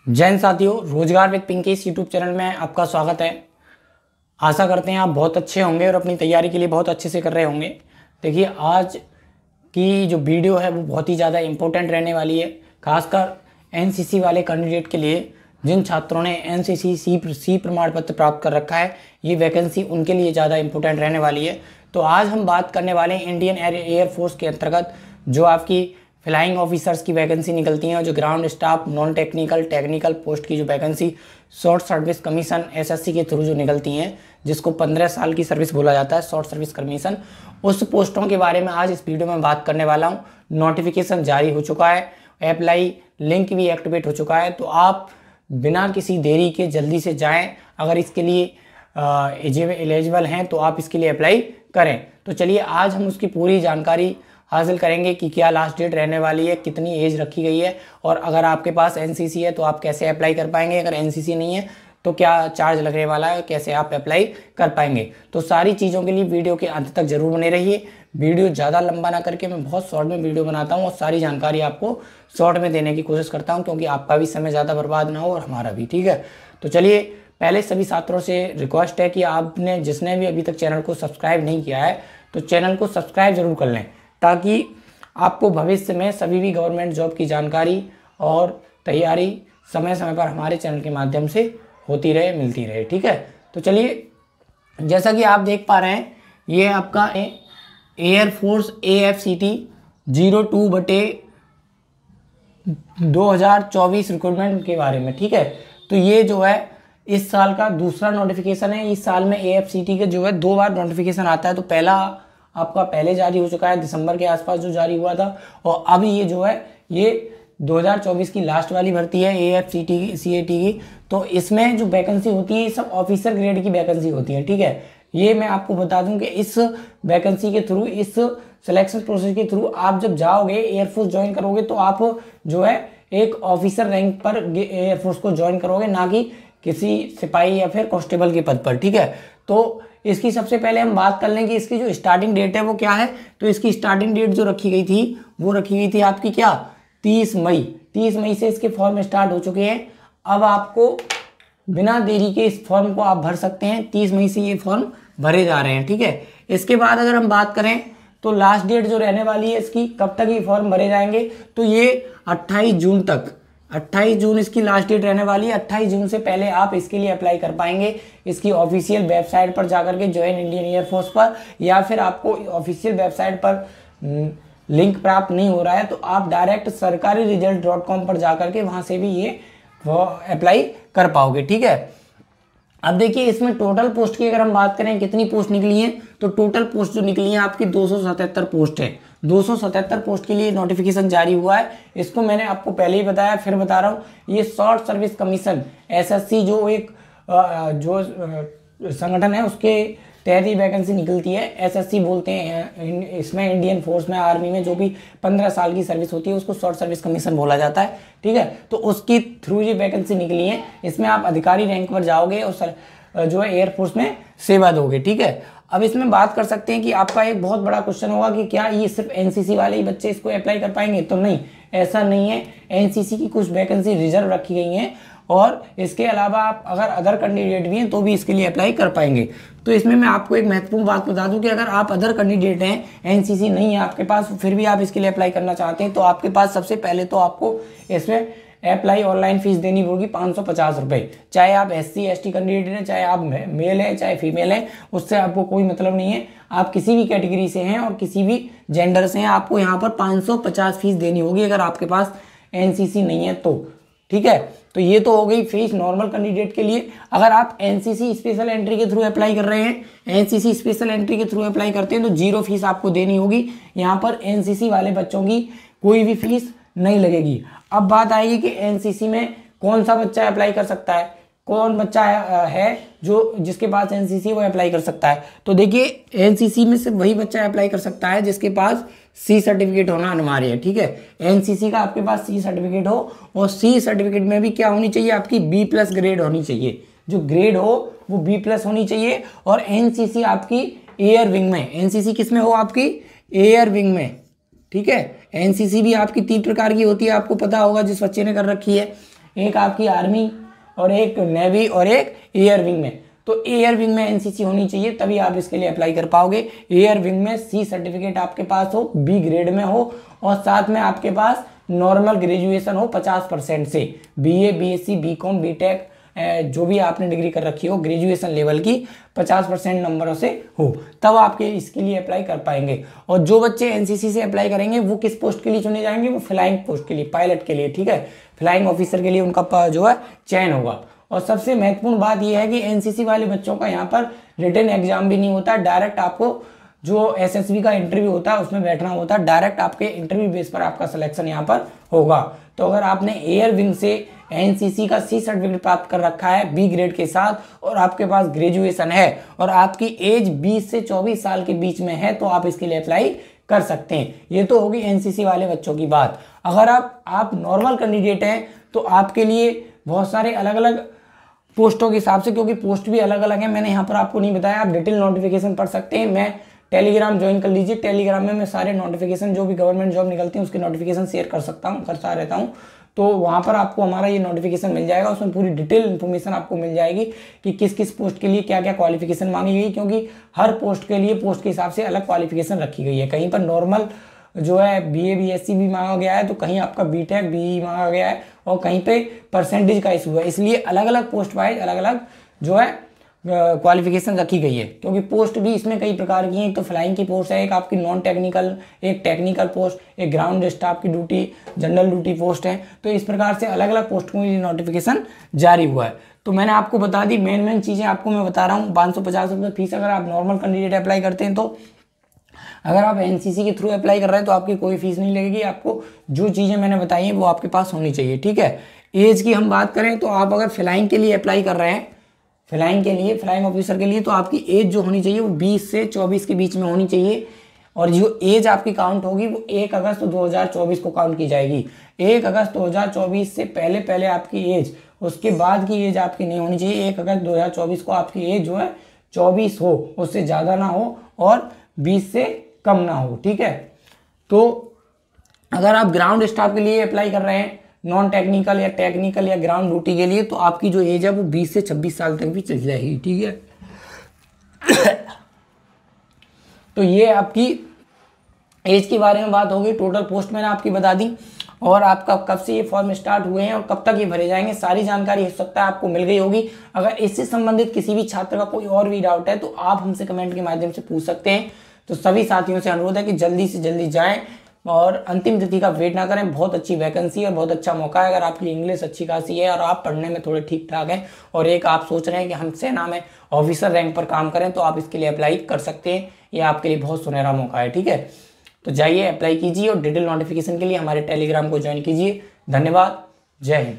जैन साथियों, रोजगार with Pinky YouTube channel में आपका स्वागत है। आशा करते हैं आप बहुत अच्छे होंगे और अपनी तैयारी के लिए बहुत अच्छे से कर रहे होंगे। देखिए, आज की जो वीडियो है वो बहुत ही ज़्यादा इम्पोर्टेंट रहने वाली है, खासकर एनसीसी वाले कैंडिडेट के लिए। जिन छात्रों ने एनसीसी सी प्रमाण पत्र प्राप्त कर रखा है, ये वैकेंसी उनके लिए ज़्यादा इम्पोर्टेंट रहने वाली है। तो आज हम बात करने वाले हैं इंडियन एयरफोर्स के अंतर्गत जो आपकी फ्लाइंग ऑफिसर्स की वैकेंसी निकलती हैं, जो ground staff non technical technical post की जो vacancy short service commission SSC के थ्रू जो निकलती हैं, जिसको 15 साल की सर्विस बोला जाता है, शॉर्ट सर्विस कमीशन, उस पोस्टों के बारे में आज इस वीडियो में बात करने वाला हूँ। नोटिफिकेशन जारी हो चुका है, अप्लाई लिंक भी एक्टिवेट हो चुका है, तो आप बिना किसी देरी के जल्दी से जाएं। अगर इसके लिए एलिजिबल हैं तो आप इसके लिए अप्लाई करें। तो चलिए आज हम उसकी पूरी जानकारी हासिल करेंगे कि क्या लास्ट डेट रहने वाली है, कितनी एज रखी गई है, और अगर आपके पास एनसीसी है तो आप कैसे अप्लाई कर पाएंगे, अगर एनसीसी नहीं है तो क्या चार्ज लगने वाला है, कैसे आप अप्लाई कर पाएंगे। तो सारी चीज़ों के लिए वीडियो के अंत तक जरूर बने रहिए। वीडियो ज़्यादा लंबा ना करके मैं बहुत शॉर्ट में वीडियो बनाता हूँ और सारी जानकारी आपको शॉर्ट में देने की कोशिश करता हूँ, क्योंकि आपका भी समय ज़्यादा बर्बाद ना हो और हमारा भी। ठीक है, तो चलिए, पहले सभी छात्रों से रिक्वेस्ट है कि आपने जिसने भी अभी तक चैनल को सब्सक्राइब नहीं किया है तो चैनल को सब्सक्राइब जरूर कर लें, ताकि आपको भविष्य में सभी भी गवर्नमेंट जॉब की जानकारी और तैयारी समय समय पर हमारे चैनल के माध्यम से होती रहे, मिलती रहे। ठीक है, तो चलिए, जैसा कि आप देख पा रहे हैं, ये आपका एयरफोर्स AFCT 02/2024 रिक्रूटमेंट के बारे में। ठीक है, तो ये जो है इस साल का दूसरा नोटिफिकेशन है। इस साल में AFCT के जो है 2 बार नोटिफिकेशन आता है। तो पहला आपका पहले जारी हो चुका है, दिसंबर के आसपास जो जारी हुआ था, और अब ये जो है ये 2024 की लास्ट वाली भर्ती है AFCT की, CAT की। तो इसमें जो वैकेंसी होती है, सब ऑफिसर ग्रेड की वैकेंसी होती है। ठीक है, ये मैं आपको बता दूं कि इस वैकेंसी के थ्रू, इस सिलेक्शन प्रोसेस के थ्रू आप जब जाओगे एयरफोर्स ज्वाइन करोगे तो आप जो है एक ऑफिसर रैंक पर एयरफोर्स को ज्वाइन करोगे, ना कि किसी सिपाही या फिर कांस्टेबल के पद पर। ठीक है, तो इसकी सबसे पहले हम बात कर लें कि इसकी जो स्टार्टिंग डेट है वो क्या है। तो इसकी स्टार्टिंग डेट जो रखी गई थी वो रखी गई थी आपकी क्या, 30 मई। 30 मई से इसके फॉर्म स्टार्ट हो चुके हैं। अब आपको बिना देरी के इस फॉर्म को आप भर सकते हैं। 30 मई से ये फॉर्म भरे जा रहे हैं। ठीक है, इसके बाद अगर हम बात करें तो लास्ट डेट जो रहने वाली है इसकी, कब तक ये फॉर्म भरे जाएंगे, तो ये 28 जून तक, 28 जून इसकी लास्ट डेट रहने वाली है। 28 जून से पहले आप इसके लिए अप्लाई कर पाएंगे इसकी ऑफिशियल वेबसाइट पर जाकर के, ज्वाइन इंडियन एयरफोर्स पर, या फिर आपको ऑफिशियल वेबसाइट पर लिंक प्राप्त नहीं हो रहा है तो आप डायरेक्ट sarkariresult.com पर जाकर के वहां से भी ये अप्लाई कर पाओगे। ठीक है, अब देखिए, इसमें टोटल पोस्ट की अगर हम बात करें कितनी पोस्ट निकली है, तो टोटल पोस्ट जो निकली है आपकी 277 पोस्ट है। 277 पोस्ट के लिए नोटिफिकेशन जारी हुआ है। इसको मैंने आपको पहले ही बताया, फिर बता रहा हूँ, ये शॉर्ट सर्विस कमीशन एसएससी जो एक जो संगठन है उसके तहत ही वैकेंसी निकलती है। एसएससी बोलते हैं इसमें, इंडियन फोर्स में, आर्मी में जो भी 15 साल की सर्विस होती है उसको शॉर्ट सर्विस कमीशन बोला जाता है। ठीक है, तो उसकी थ्रू ये वैकेंसी निकली है। इसमें आप अधिकारी रैंक पर जाओगे और जो है एयरफोर्स में सेवा दोगे। ठीक है, अब इसमें बात कर सकते हैं कि आपका एक बहुत बड़ा क्वेश्चन होगा कि क्या ये सिर्फ एनसीसी वाले ही बच्चे इसको अप्लाई कर पाएंगे, तो नहीं, ऐसा नहीं है। एनसीसी की कुछ वैकेंसी रिजर्व रखी गई हैं और इसके अलावा आप अगर अदर कैंडिडेट भी हैं तो भी इसके लिए अप्लाई कर पाएंगे। तो इसमें मैं आपको एक महत्वपूर्ण बात बता दूं कि अगर आप अदर कैंडिडेट हैं, एनसीसी नहीं है आपके पास, फिर भी आप इसके लिए अप्लाई करना चाहते हैं, तो आपके पास सबसे पहले तो आपको इसमें अप्लाई ऑनलाइन फीस देनी होगी 550 रुपये। चाहे आप SC ST कैंडिडेट हैं, चाहे आप मेल हैं, चाहे फीमेल हैं, उससे आपको कोई मतलब नहीं है। आप किसी भी कैटेगरी से हैं और किसी भी जेंडर से हैं, आपको यहाँ पर 550 फीस देनी होगी अगर आपके पास एनसीसी नहीं है तो। ठीक है, तो ये तो हो गई फीस नॉर्मल कैंडिडेट के लिए। अगर आप एनसीसी स्पेशल एंट्री के थ्रू अप्लाई कर रहे हैं, एनसीसी स्पेशल एंट्री के थ्रू अप्लाई करते हैं तो 0 फीस आपको देनी होगी। यहाँ पर एनसीसी वाले बच्चों की कोई भी फीस नहीं लगेगी। अब बात आएगी कि एनसीसी में कौन सा बच्चा अप्लाई कर सकता है, कौन बच्चा है जो जिसके पास एनसीसी वो अप्लाई कर सकता है। तो देखिए, एनसीसी में सिर्फ वही बच्चा अप्लाई कर सकता है जिसके पास C सर्टिफिकेट होना अनिवार्य है। ठीक है, एनसीसी का आपके पास C सर्टिफिकेट हो, और C सर्टिफिकेट में भी क्या होनी चाहिए, आपकी B+ ग्रेड होनी चाहिए। जो ग्रेड हो वो B+ होनी चाहिए। और एनसीसी आपकी एयर विंग में, एनसीसी किस में हो, आपकी एयर विंग में। ठीक है, एनसीसी भी आपकी 3 प्रकार की होती है, आपको पता होगा जिस बच्चे ने कर रखी है। एक आपकी आर्मी और एक नेवी और एक एयर विंग में। तो एयर विंग में एनसीसी होनी चाहिए, तभी आप इसके लिए अप्लाई कर पाओगे। एयर विंग में सी सर्टिफिकेट आपके पास हो, बी ग्रेड में हो, और साथ में आपके पास नॉर्मल ग्रेजुएशन हो 50% से, बीए, बीएससी, बीकॉम, बीटेक, जो भी आपने डिग्री कर रखी हो ग्रेजुएशन लेवल की 50% नंबरों से हो, तब आपके इसके लिए अप्लाई कर पाएंगे। और जो बच्चे एनसीसी से अप्लाई करेंगे वो किस पोस्ट के लिए चुने जाएंगे? वो फ्लाइंग पोस्ट के लिए, पायलट के लिए, ठीक है, फ्लाइंग ऑफिसर के लिए उनका जो है चयन होगा। और सबसे महत्वपूर्ण बात यह है कि एनसीसी वाले बच्चों का यहाँ पर रिटन एग्जाम भी नहीं होता, डायरेक्ट आपको जो एसएसबी का इंटरव्यू होता है उसमें बैठना होता है, डायरेक्ट आपके इंटरव्यू बेस पर आपका सिलेक्शन यहाँ पर होगा। तो अगर आपने एयर विंग से एनसीसी का सी सर्टिफिकेट प्राप्त कर रखा है बी ग्रेड के साथ, और आपके पास ग्रेजुएशन है, और आपकी एज 20 से 24 साल के बीच में है, तो आप इसके लिए अप्लाई कर सकते हैं। ये तो होगी एनसीसी वाले बच्चों की बात। अगर आप नॉर्मल कैंडिडेट हैं तो आपके लिए बहुत सारे अलग अलग पोस्टों के हिसाब से, क्योंकि पोस्ट भी अलग अलग है, मैंने यहाँ पर आपको नहीं बताया, आप डिटेल नोटिफिकेशन पढ़ सकते हैं। मैं टेलीग्राम ज्वाइन कर लीजिए, टेलीग्राम में मैं सारे नोटिफिकेशन जो भी गवर्नमेंट जॉब निकलती है उसके नोटिफिकेशन शेयर करता रहता हूँ। तो वहाँ पर आपको हमारा ये नोटिफिकेशन मिल जाएगा, उसमें पूरी डिटेल इन्फॉर्मेशन आपको मिल जाएगी कि किस किस पोस्ट के लिए क्या क्या क्वालिफिकेशन मांगी गई, क्योंकि हर पोस्ट के लिए पोस्ट के हिसाब से अलग क्वालिफिकेशन रखी गई है। कहीं पर नॉर्मल जो है बीए बीएससी भी मांगा गया है, तो कहीं आपका बीटेक बीई मांगा गया है, और कहीं पे परसेंटेज का इशू है। इसलिए अलग अलग पोस्ट वाइज अलग अलग जो है क्वालिफिकेशन रखी गई है, क्योंकि पोस्ट भी इसमें कई प्रकार की हैं। एक तो फ्लाइंग की पोस्ट है, एक आपकी नॉन टेक्निकल, एक टेक्निकल पोस्ट, एक ग्राउंड स्टाफ की ड्यूटी, जनरल ड्यूटी पोस्ट है। तो इस प्रकार से अलग अलग पोस्टों की नोटिफिकेशन जारी हुआ है। तो मैंने आपको बता दी मेन चीज़ें, आपको मैं बता रहा हूँ। 550 रुपये फीस अगर आप नॉर्मल कैंडिडेट अप्लाई करते हैं, तो अगर आप एनसीसी के थ्रू अप्लाई कर रहे हैं तो आपकी कोई फीस नहीं लगेगी। आपको जो चीज़ें मैंने बताई हैं वो आपके पास होनी चाहिए, ठीक है। एज की हम बात करें तो आप अगर फ्लाइंग के लिए अप्लाई कर रहे हैं, फ्लाइंग के लिए, फ्लाइंग ऑफिसर के लिए, तो आपकी एज जो होनी चाहिए वो 20 से 24 के बीच में होनी चाहिए। और जो एज आपकी काउंट होगी वो 1 अगस्त 2024 को काउंट की जाएगी। 1 अगस्त 2024 से पहले पहले आपकी एज, उसके बाद की एज आपकी नहीं होनी चाहिए। 1 अगस्त 2024 को आपकी एज जो है 24 हो, उससे ज़्यादा ना हो और 20 से कम ना हो, ठीक है। तो अगर आप ग्राउंड स्टाफ के लिए अप्लाई कर रहे हैं, नॉन टेक्निकल या टेक्निकल या ग्राउंड ड्यूटी के लिए, तो आपकी जो एज है वो 20 से 26 साल तक भी चल जाएगी, ठीक है। तो ये आपकी एज के बारे में बात होगी। टोटल पोस्ट मैंने आपकी बता दी, और आपका कब से ये फॉर्म स्टार्ट हुए हैं और कब तक ये भरे जाएंगे, सारी जानकारी हो सकता है आपको मिल गई होगी। अगर इससे संबंधित किसी भी छात्र का कोई और भी डाउट है तो आप हमसे कमेंट के माध्यम से पूछ सकते हैं। तो सभी साथियों से अनुरोध है कि जल्दी से जल्दी जाएं और अंतिम तिथि का वेट ना करें। बहुत अच्छी वैकेंसी और बहुत अच्छा मौका है। अगर आपकी इंग्लिश अच्छी खासी है और आप पढ़ने में थोड़े ठीक ठाक हैं, और एक आप सोच रहे हैं कि हम सेना में ऑफिसर रैंक पर काम करें, तो आप इसके लिए अप्लाई कर सकते हैं। ये आपके लिए बहुत सुनहरा मौका है, ठीक है। तो जाइए अप्लाई कीजिए, और डिटेल नोटिफिकेशन के लिए हमारे टेलीग्राम को ज्वाइन कीजिए। धन्यवाद, जय हिंद।